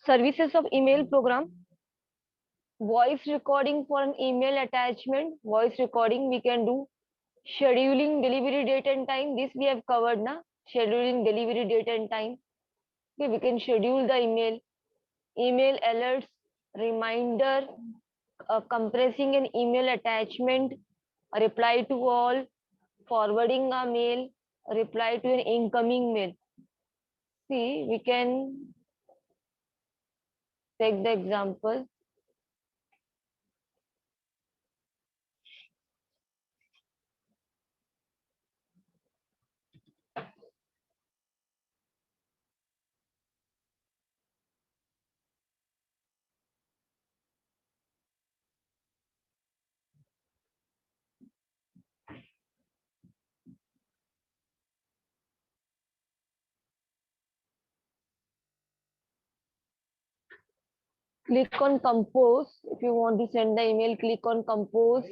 Services of email program. Voice recording for an email attachment. Voice recording we can do. Scheduling delivery date and time. This we have covered na. Scheduling delivery date and time. Okay, we can schedule the email. Email alerts, reminder, compressing an email attachment, a reply to all, forwarding a mail, a reply to an incoming mail. See, we can take the example. Click on compose. If you want to send the email, click on compose.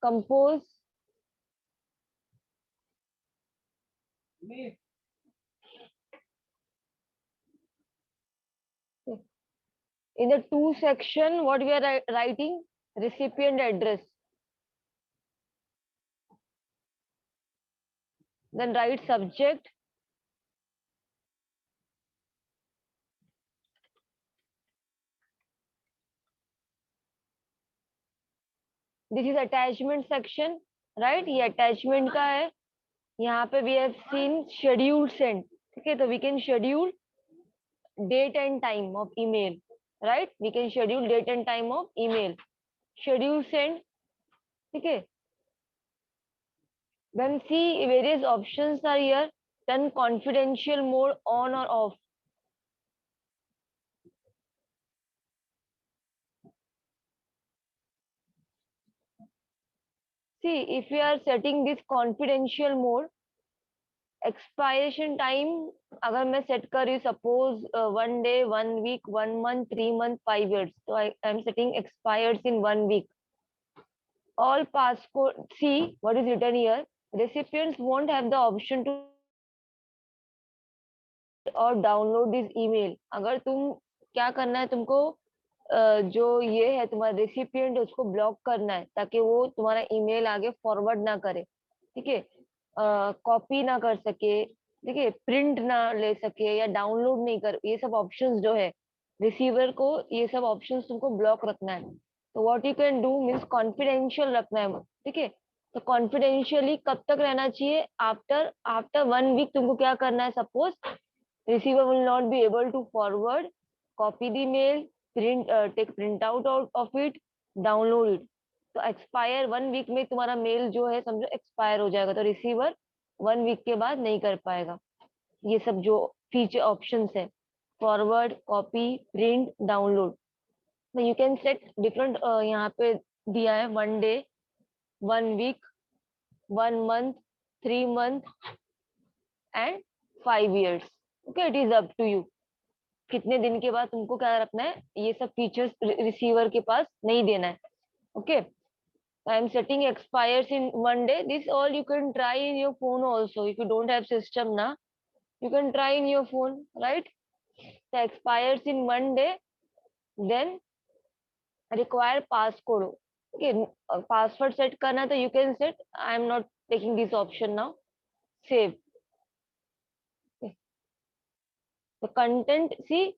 Compose. In the to section, what we are writing? Recipient address. Then write subject. This is attachment section, right? ये attachment का है. यहाँ पे we have seen scheduled send. ठीक है, तो we can schedule date and time of email, right? We can schedule date and time of email. Schedule send. ठीक है. Then see various options are here. Turn confidential mode on or off. See, if we are setting this confidential mode, expiration time अगर मैं set कर रही हूँ suppose 1 day, 1 week, 1 month, 3 month, 5 years, so I am setting expires in 1 week. All passport, see what is written here. Recipients won't have the option to और download this email. अगर तुम क्या करना है तुमको, जो ये है तुम्हारा रेसिपिएंट उसको ब्लॉक करना है ताकि वो तुम्हारा ईमेल आगे फॉरवर्ड ना करे. ठीक है, कॉपी ना कर सके, ठीक है, प्रिंट ना ले सके या डाउनलोड नहीं कर, ये सब ऑप्शंस जो है रिसीवर को, ये सब ऑप्शंस तुमको ब्लॉक रखना है. तो what you can do means confidential रखना है. ठीक है, तो कॉन्फिडेंशियली कब तक रहना चाहिए? आफ्टर आफ्टर 1 वीक तुमको क्या करना है? Suppose receiver will not be able to forward, copy the mail, take print out of it, download it. तो एक्सपायर 1 वीक में तुम्हारा मेल जो है समझो एक्सपायर हो जाएगा, तो रिसीवर 1 वीक के बाद नहीं कर पाएगा. ये सब जो फीचर ऑप्शंस है, forward, copy, print, download. You can set different, यहाँ पे दिया है 1 day, 1 week, 1 month, 3 month and 5 years. Okay, it is up to you. कितने दिन के बाद तुमको क्या रखना है, ये सब फीचर्स रिसीवर के पास नहीं देना है. Okay, I am setting expires in 1 day. This all you can try in your phone also. If you don't have system ना, you can try in your phone, right? So expires in 1 day, then require passcode. Okay, password set करना तो you can set. I am not taking this option now. Save. Okay. The content, see,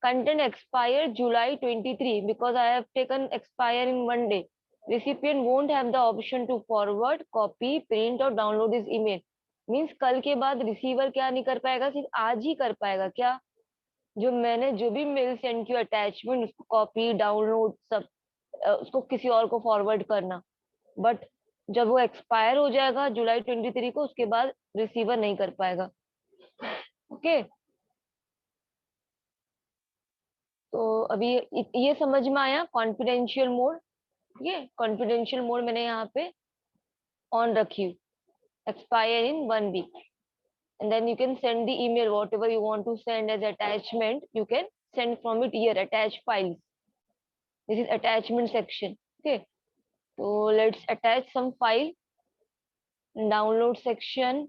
content expire July 23 because I have taken expire in 1 day. Recipient won't have the option to forward, copy, print और download this email. Means कल के बाद receiver क्या नहीं कर पाएगा, सिर्फ आज ही कर पाएगा. क्या? जो मैंने जो भी मेल सेंड किया अटैचमेंट, उसको कॉपी, डाउनलोड सब, उसको किसी और को फॉरवर्ड करना. बट जब वो एक्सपायर हो जाएगा जुलाई 23 को, उसके बाद रिसीवर नहीं कर पाएगा. ओके, तो अभी ये समझ में आया कॉन्फिडेंशियल मोड. ये कॉन्फिडेंशियल मोड मैंने यहाँ पे ऑन रखी हूँ. Expire in 1 week, and then you can send the email whatever you want to send as attachment. You can send from it here, attach files. This is attachment section. Okay, so let's attach some file. Download section.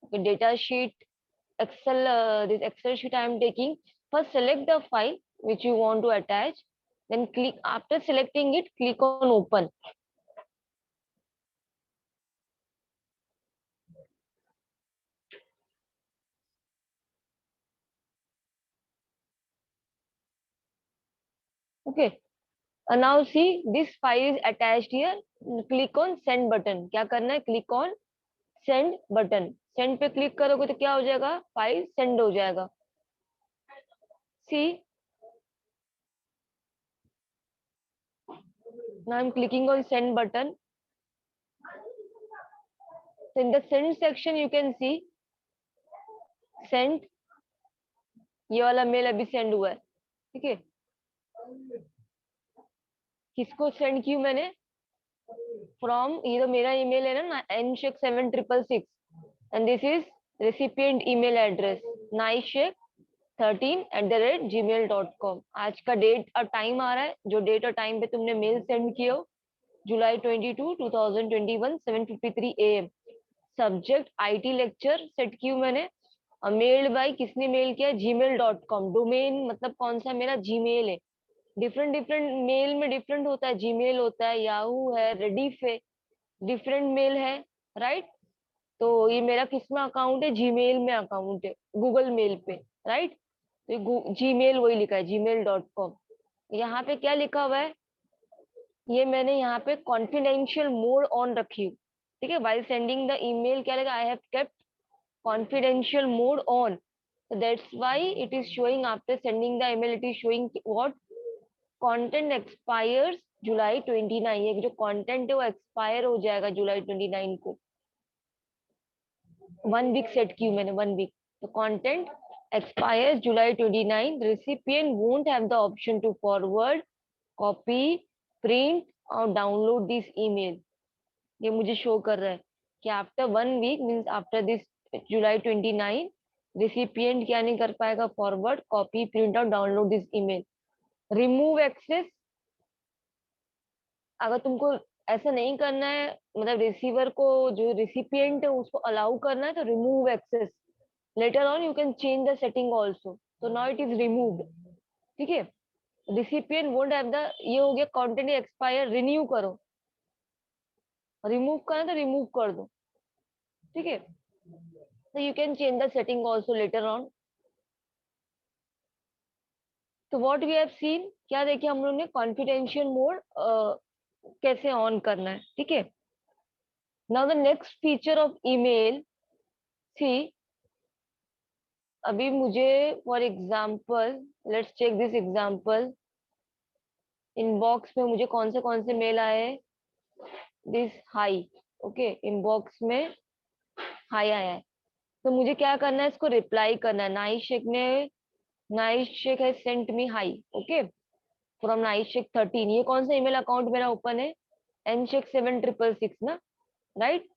Okay, data sheet, Excel, this Excel sheet I am taking. First, select the file which you want to attach. Then click, after selecting it, click on open. Okay. And now see, this file is attached here. Click on send button. क्या करना है? Click on send button. Send पे click करोगे तो क्या हो जाएगा? File send हो जाएगा. See, now I'm clicking on send button. So in the send section you can see send. ये वाला मेल अभी सेंड हुआ है. ठीक है. किसको सेंड की मैंने? फ्रॉम, ये तो मेरा ईमेल है ना, nshek7666, and this is recipient email address naishek13@gmail.com. आज का डेट और टाइम आ रहा है, जो डेट और टाइम पे तुमने मेल सेंड किया हो, जुलाई 22 2021 7:53 AM. Subject IT lecture set की हूँ मैंने. और मेल्ड बाय, किसने मेल किया? gmail.com. डोमेन मतलब कौन सा मेरा जीमेल है. डिफरेंट डिफरेंट मेल में डिफरेंट होता है. जीमेल होता है, याहू है, रेडिफ है, डिफरेंट मेल है. राइट. तो ये मेरा किसमें अकाउंट है? जीमेल में अकाउंट है, गूगल मेल पे. राइट. तो जीमेल वही लिखा है, gmail.com. यहाँ पे क्या लिखा हुआ है? ये मैंने यहाँ पे कॉन्फिडेंशियल मोड ऑन रखी हूँ. ठीक है. वाइल सेंडिंग द ईमेल क्या लगा? I have kept confidential mode on. So that's why it is showing after sending the email, it is showing what content expires जुलाई 29. ये जो कंटेंट है वो एक्सपायर हो जाएगा जुलाई 29 को. 1 वीक सेट की हूँ मैंने, 1 वीक. तो content expires July 29. recipient won't have the option to forward, copy, print और डाउनलोड दिस email. ये मुझे शो कर रहा है कि after 1 week means after this July 29 recipient क्या नहीं कर पाएगा? Forward, copy, print out, download this email. Remove access, अगर तुमको ऐसा नहीं करना है, मतलब रिसीवर को, जो रिसिपिएंट है उसको अलाउ करना है, तो remove access. Later on you can change the setting also. तो नाउ इट इज रिमूव्ड. ठीक है. रिसिपिएंट वोंट हैव द, ये हो गया कंटेंट एक्सपायर. रिन्यू करो. रिमूव करना तो रिमूव कर दो. ठीक है. So you can change the setting also later on. तो what we have seen, क्या देखे हम लोग ने? कॉन्फिडेंशियल मोड कैसे ऑन करना है. ठीक है. Now the next feature of email. See, अभी मुझे for example, let's check this example. Inbox में मुझे कौन से मेल आए? This hi. ओके. इनबॉक्स में हाई आया है. तो मुझे क्या करना है? इसको रिप्लाई करना है. नाइस शेख है sent me hi. Okay. From नाइशेक13. ये कौन सा ईमेल अकाउंट मेरा ओपन है? nshek7666 ना. राइट.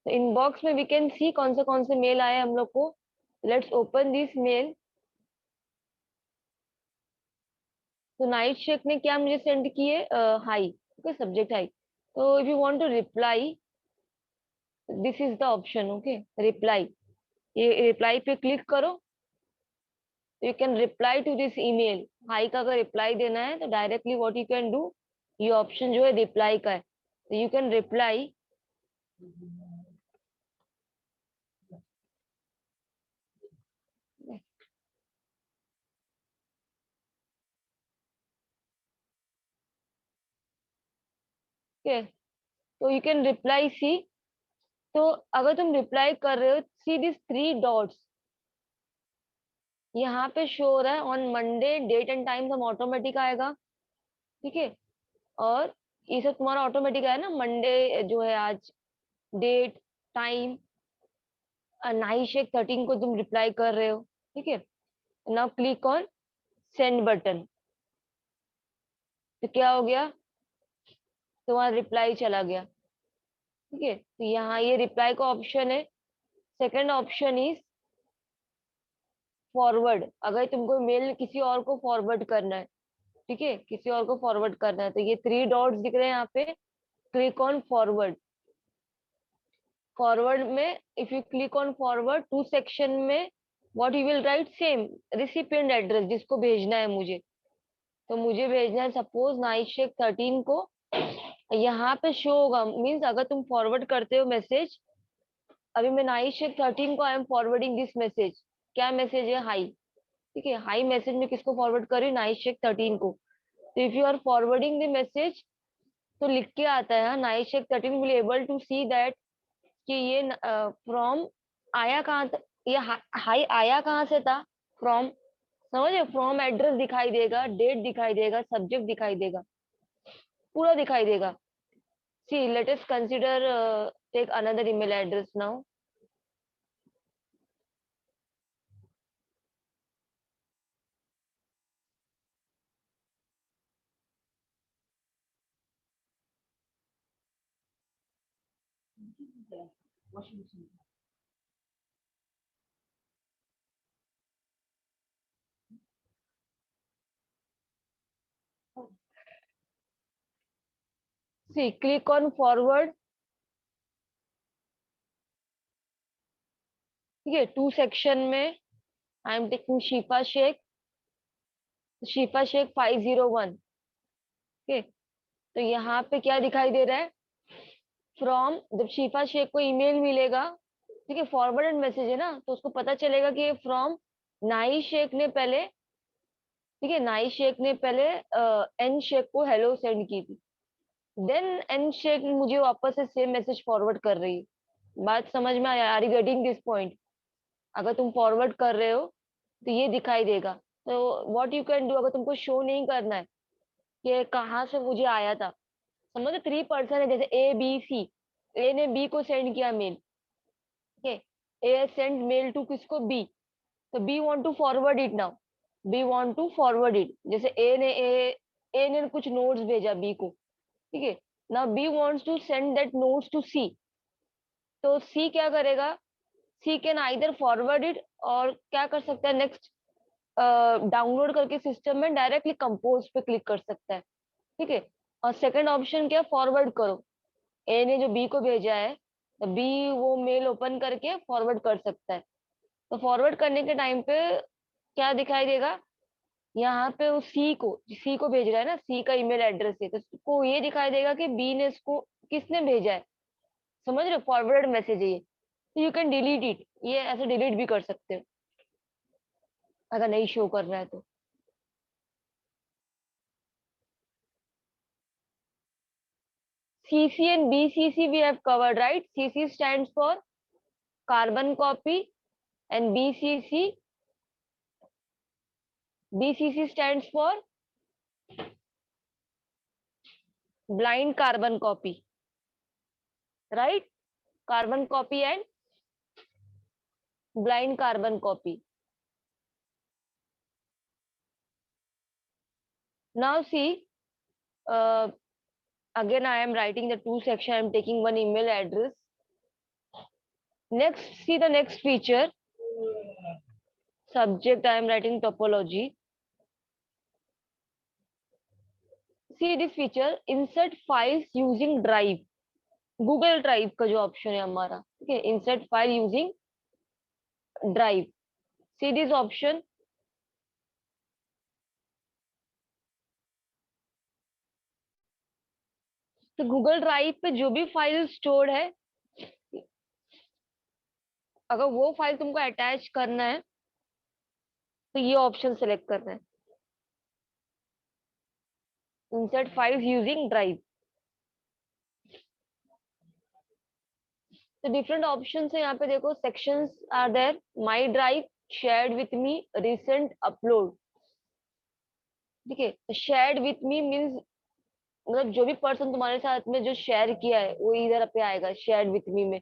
तो इनबॉक्स में वी कैन सी कौन से मेल आए हम लोग को. Let's open this mail. तो नाइशेक ने क्या मुझे सेंड किए? हाई. ओके. Subject hi. तो if you want to reply, this is the option. Okay. Reply. ये रिप्लाई पे क्लिक करो. You can reply to this email. Hi का अगर रिप्लाई देना है तो directly what you can do, ये ऑप्शन जो है रिप्लाई का है, तो यू कैन रिप्लाई. ओके. तो यू कैन रिप्लाई. सी, तो अगर तुम रिप्लाई कर रहे हो, सी दिस 3 डॉट्स यहाँ पे शो हो रहा है. On Monday date and time हम ऑटोमेटिक आएगा. ठीक है. और ये सब तुम्हारा ऑटोमेटिक है ना. मंडे जो है आज, डेट, टाइम, नाइशेक13 को तुम रिप्लाई कर रहे हो. ठीक है. Now click on send button. तो क्या हो गया? तुम्हारा रिप्लाई चला गया. ठीक है. तो यहाँ ये रिप्लाई का ऑप्शन है. Second option is forward. अगर तुमको मेल किसी और को फॉरवर्ड करना है, ठीक है, किसी और को फॉरवर्ड करना है, तो ये 3 डॉट्स दिख रहे हैं यहाँ पे. Click on forward. फॉरवर्ड में if you click on forward, to section में what you will write, same recipient address जिसको भेजना है मुझे। तो मुझे भेजना है सपोज नाइट शेख 13 को। यहाँ पे शो होगा, मीन्स अगर तुम फॉरवर्ड करते हो मैसेज, अभी मैं नाइट शेख 13 को I am forwarding this message. क्या मैसेज है? हाई। ठीक है, हाई मैसेज में किसको फॉरवर्ड कर रही हूँ? नाइट शेख 13 को। तो if you are forwarding the message, तो लिख के आता है night Shaikh 13 will able to see that कि ये फ्रॉम आया कहाँ ये हाई आया कहाँ से था? फ्रॉम, समझे? फ्रॉम एड्रेस दिखाई देगा, डेट दिखाई देगा, सब्जेक्ट दिखाई देगा, पूरा दिखाई देगा। See let us consider, take another email address now. See click on forward. ठीक है, टू सेक्शन में आई एम टेकिंग शिफा शेख, शिफा शेख 501। ठीक है, तो यहाँ पे क्या दिखाई दे रहा है? फ्रॉम, जब शिफा शेख को ईमेल मिलेगा, ठीक है, फॉरवर्डेड मैसेज है ना, तो उसको पता चलेगा कि ये फ्रॉम नाई शेख ने पहले, ठीक है, नाई शेख ने पहले एन शेख को हेलो सेंड की थी। देन एन शेख मुझे वापस से सेम मैसेज फॉरवर्ड कर रही है। बात समझ में आया? Are you getting this point? अगर तुम फॉरवर्ड कर रहे हो तो ये दिखाई देगा। तो व्हाट यू कैन डू, अगर तुमको शो नहीं करना है कि कहाँ से मुझे आया था, समझो 3 पर्सन है, जैसे ए बी सी। ए ने बी को सेंड किया मेल, ठीक है, ए सेंड मेल टू किसको? बी। तो B want to forward it now, B want to forward it. जैसे ए ने कुछ नोट्स भेजा बी को, ठीक है, now B wants to send that notes to C. तो सी क्या करेगा? C can either forward it, और क्या कर सकता है नेक्स्ट, डाउनलोड करके सिस्टम में डायरेक्टली कंपोज पे क्लिक कर सकता है। ठीक है, और सेकंड ऑप्शन क्या? फॉरवर्ड करो। ए ने जो बी को भेजा है, तो बी वो मेल ओपन करके फॉरवर्ड कर सकता है। तो फॉरवर्ड करने के टाइम पे क्या दिखाई देगा? यहाँ पे वो सी को भेज रहा है ना, सी का ईमेल एड्रेस है, तो उसको ये दिखाई देगा कि बी ने इसको किसने भेजा है। समझ रहे हो? फॉरवर्ड मैसेज है ये। तो यू कैन डिलीट इट, ये ऐसे डिलीट भी कर सकते हो अगर नहीं शो कर रहा है तो। CC and BCC we have covered, right? CC stands for carbon copy, and BCC stands for blind carbon copy, right? Carbon copy and blind carbon copy. Now see, uh, again I am writing the two section. I am taking one email address. Next, see the next feature. Subject I am writing topology. See this feature. Insert files using drive. Google drive का जो option है हमारा, ठीक है, insert file using drive. See this option. तो Google drive पे जो भी फाइल स्टोर्ड है, अगर वो फाइल तुमको अटैच करना है, तो ये ऑप्शन सेलेक्ट करना है, इंसर्ट फाइल्स यूजिंग ड्राइव। तो डिफरेंट ऑप्शन है यहाँ पे, देखो sections are there, my drive, shared with me, recent upload. ठीक है, तो शेयर्ड विथ मी मीन्स, मतलब जो भी पर्सन तुम्हारे साथ में जो शेयर किया है वो इधर पे आएगा शेयर्ड विथ मी में।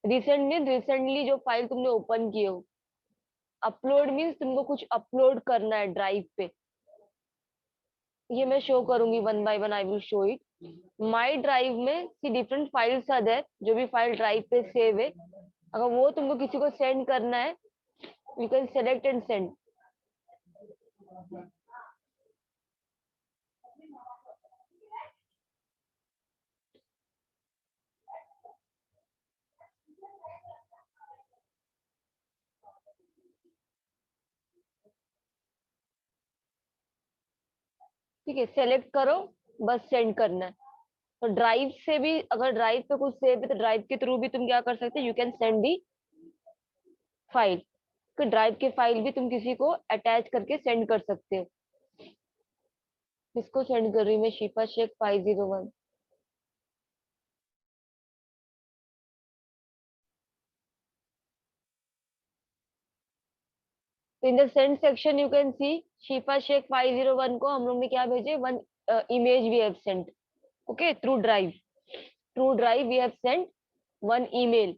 रिसेंट मीन रिसेंटली जो फाइल तुमने ओपन किए हो। अपलोड मीन्स तुमको कुछ अपलोड करना है ड्राइव पे। ये मैं शो करूंगी one by one, I will show it. My drive में सी डिफरेंट फाइल्स आर देयर, जो भी फाइल ड्राइव पे सेव है, अगर वो तुमको किसी को सेंड करना है, you can select and send. ठीक है, सेलेक्ट करो, बस सेंड करना है। तो ड्राइव से भी, अगर ड्राइव पे कुछ सेव है तो ड्राइव के थ्रू भी तुम क्या कर सकते हो, you can send the file. तो ड्राइव के फाइल भी तुम किसी को अटैच करके सेंड कर सकते हो। किसको सेंड कर रही हूँ मैं, शिफा शेख 501। तो in the send section you can see Shifa Shaikh 501 को हम लोग ने क्या भेजे, one image we have sent, okay, through drive. Through drive we have sent one email.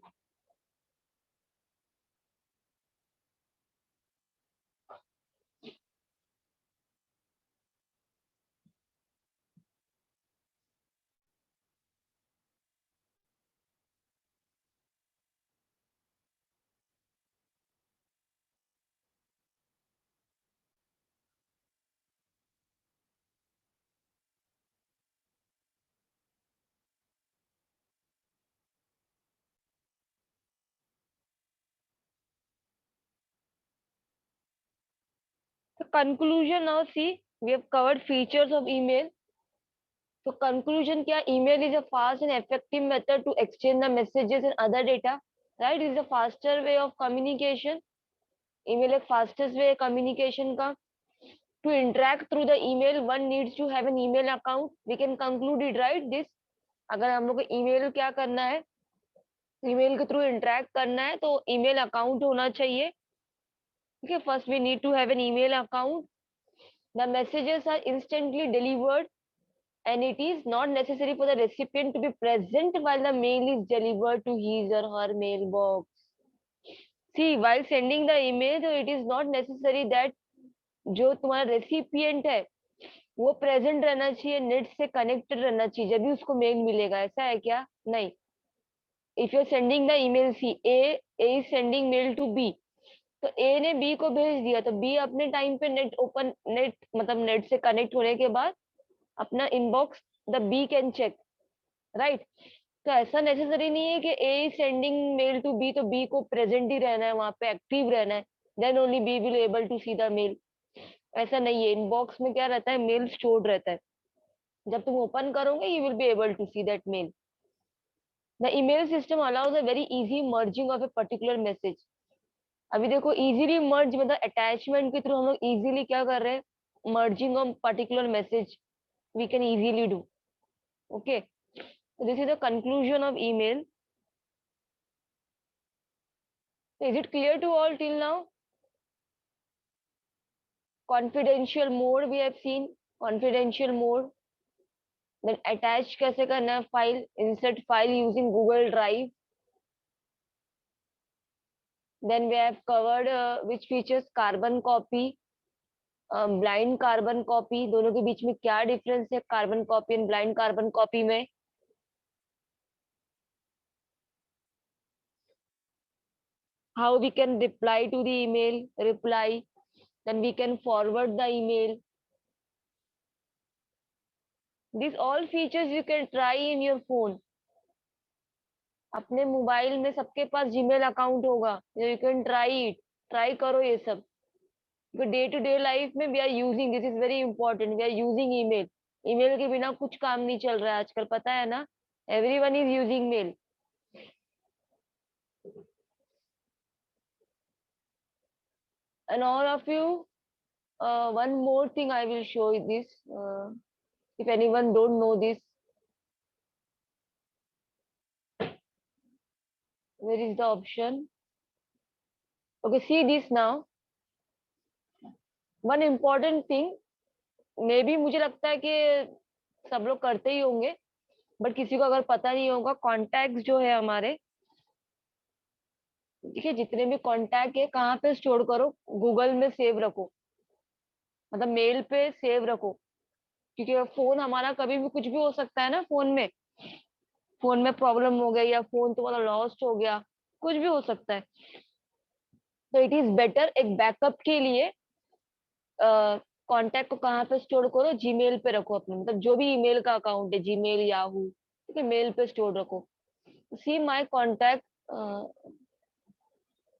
तो conclusion, now see we have covered features of email. तो conclusion क्या, email is a fast and effective method to exchange the messages and other data, right, is a faster way of communication. Email एक fastest way है communication का। To interact through the email one needs to have an email account, we can conclude it, right this. अगर हम लोग को email क्या करना है, ईमेल के थ्रू इंटरेक्ट करना है तो ईमेल अकाउंट होना चाहिए। ठीक है, first we need to have an email account. The messages are instantly delivered and it is not necessary for the recipient to be present while the mail is delivered to his or her mailbox. See, while sending the email, so it is not necessary that जो तुम्हारा recipient है वो present रहना चाहिए, net से connected रहना चाहिए जब भी उसको मेल मिलेगा, ऐसा है क्या? नहीं। If you are sending the email, see A is sending mail to B, तो ए ने बी को भेज दिया, तो बी अपने टाइम पे नेट ओपन, नेट मतलब नेट से कनेक्ट होने के बाद अपना inbox the B can check, right. तो ऐसा नेसेसरी नहीं है कि A sending mail to B तो बी को प्रेजेंट ही रहना है, वहां पे एक्टिव रहना है, then only B will able to see the mail. ऐसा नहीं है, इनबॉक्स में क्या रहता है, मेल स्टोर्ड रहता है, जब तुम ओपन करोगे you will be able to see that mail. The email system allows a very easy merging of a particular message. अभी देखो इजीली मर्ज मतलब अटैचमेंट के थ्रू हम लोग इजीली क्या कर रहे हैं, merging of particular message we can easily do, okay. This is the conclusion of email. Is it clear to all till now? Confidential mode we have seen, confidential mode. Then attach कैसे करना है file, insert file using Google Drive. Then we have covered which features, carbon copy, blind carbon copy, दोनों के बीच में क्या difference है carbon copy and blind carbon copy में. How we can reply to the email, reply, then we can forward the email. These all features you can try in your phone. अपने mobile में सबके पास Gmail account होगा, you can try it, try करो ये सब। Day to day life में we are using, this is very important, we are using email. Email के बिना कुछ काम नहीं चल रहा है आजकल, पता है ना, everyone is using mail. And all of you, one more thing I will show you this, if anyone don't know this, where is the option, okay, see this now, one important thing, मे भी मुझे लगता है कि सब लोग करते ही होंगे, but किसी को अगर पता नहीं होगा, कॉन्टैक्ट जो है हमारे, ठीक है, जितने भी कॉन्टैक्ट है कहाँ पे स्टोर करो, गूगल में सेव रखो, मतलब मेल पे सेव रखो, क्योंकि फोन हमारा कभी भी कुछ भी हो सकता है ना, फोन में, फोन में प्रॉब्लम हो गई या फोन तुम्हारा लॉस्ट हो गया, कुछ भी हो सकता है। तो इट इज बेटर एक बैकअप के लिए कॉन्टैक्ट को कहाँ पे स्टोर करो, जीमेल पे रखो अपने, मतलब जो भी ईमेल का अकाउंट है, जीमेल, याहू, ठीक है, मेल पे स्टोर रखो। See my contact,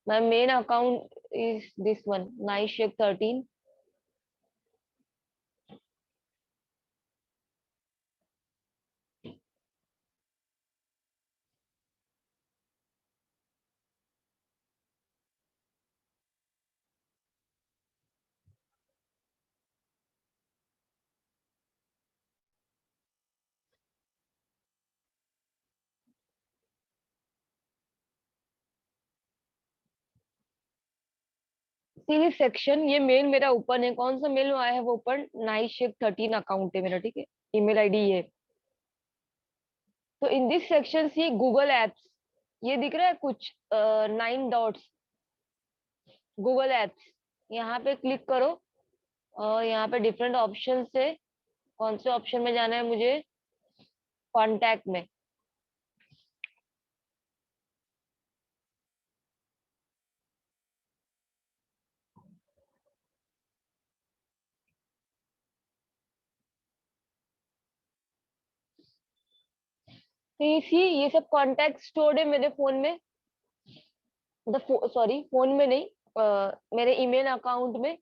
my main account is this one, Naishek 13. See this section, ये मेल मेरा ओपन है। कौन सा मेल आया है वो ओपन? नाइशिक13 अकाउंट है मेरा, ठीक है, ईमेल आईडी ये। तो in this section see Google apps, ये दिख रहा है कुछ 9 डॉट्स, गूगल एप्स, यहाँ पे क्लिक करो। और यहाँ पे डिफरेंट ऑप्शन से कौन से ऑप्शन में जाना है मुझे? कॉन्टैक्ट में। तो ये सब कॉन्टैक्ट स्टोर्ड है मेरे फोन में, सॉरी फोन में नहीं, मेरे ईमेल अकाउंट में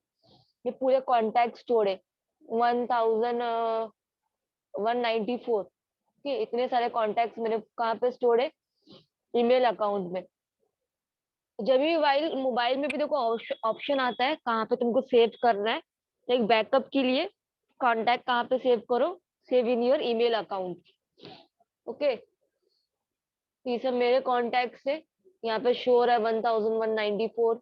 ये पूरे कॉन्टैक्ट स्टोर्ड है। 1194, ठीक है, इतने सारे कॉन्टैक्ट्स मेरे कहाँ पे स्टोर्ड है? ईमेल अकाउंट में। जब भी मोबाइल मोबाइल में भी देखो ऑप्शन आता है कहाँ पे तुमको सेव करना है, तो एक बैकअप के लिए कॉन्टैक्ट कहाँ पे सेव करो? Save in your email account. Okay, ये सब मेरे कॉन्टैक्ट है, यहाँ पे शोर है 1194।